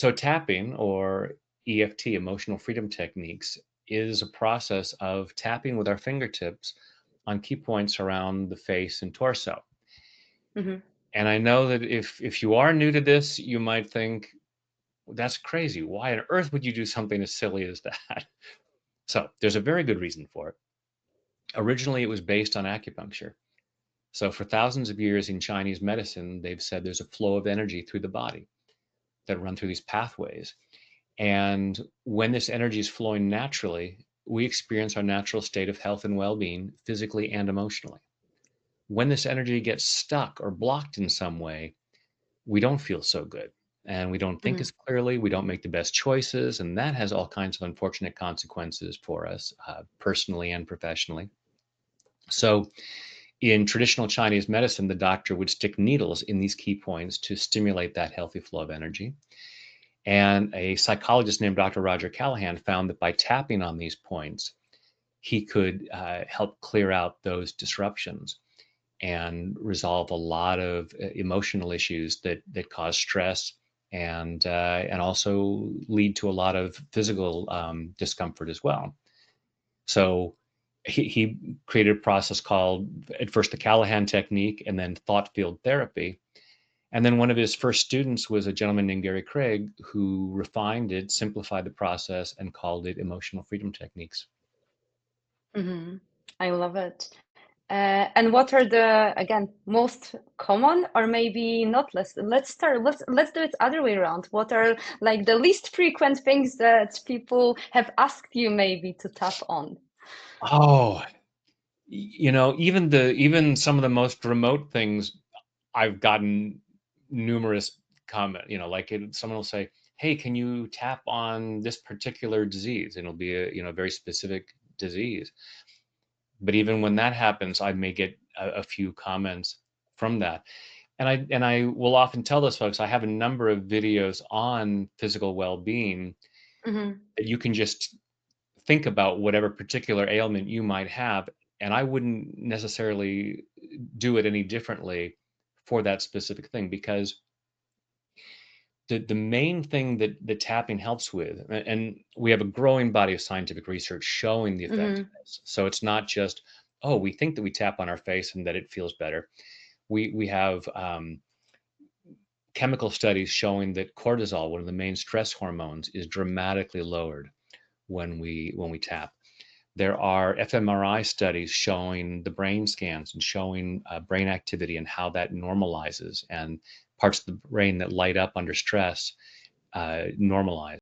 So tapping, or EFT, emotional freedom techniques, is a process of tapping with our fingertips on key points around the face and torso. Hmm. And I know that if you are new to this, you might think, that's crazy. Why on earth would you do something as silly as that? So there's a very good reason for it. Originally, it was based on acupuncture. So for thousands of years in Chinese medicine, they've said there's a flow of energy through the body that run through these pathways. And when this energy is flowing naturally, we experience our natural state of health and well-being physically and emotionally. When this energy gets stuck or blocked in some way, we don't feel so good, and we don't think Hmm. as clearly. We don't make the best choices. And that has all kinds of unfortunate consequences for us, personally and professionally. So, in traditional Chinese medicine, the doctor would stick needles in these key points to stimulate that healthy flow of energy. And a psychologist named Dr. Roger Callahan found that by tapping on these points, he could help clear out those disruptions and resolve a lot of emotional issues that cause stress, and also lead to a lot of physical discomfort as well. So he created a process called, at first, the Callahan technique, and then thought field therapy. And then one of his first students was a gentleman named Gary Craig, who refined it, simplified the process, and called it emotional freedom techniques. Hmm. I love it. And what are the, again, most common, or maybe not less? Let's do it other way around. What are like the least frequent things that people have asked you maybe to tap on? Oh, even some of the most remote things, I've gotten numerous comment. Like someone will say, "Hey, can you tap on this particular disease?" And it'll be a very specific disease. But even when that happens, I may get a few comments from that. And I will often tell those folks, I have a number of videos on physical well-being Hmm. that you can just think about whatever particular ailment you might have, and I wouldn't necessarily do it any differently for that specific thing, because the main thing that the tapping helps with, and we have a growing body of scientific research showing the Hmm. effectiveness. So it's not just, oh, we think that we tap on our face and that it feels better. We have chemical studies showing that cortisol, one of the main stress hormones, is dramatically lowered when we tap. There are fMRI studies showing the brain scans and showing brain activity and how that normalizes, and parts of the brain that light up under stress normalize.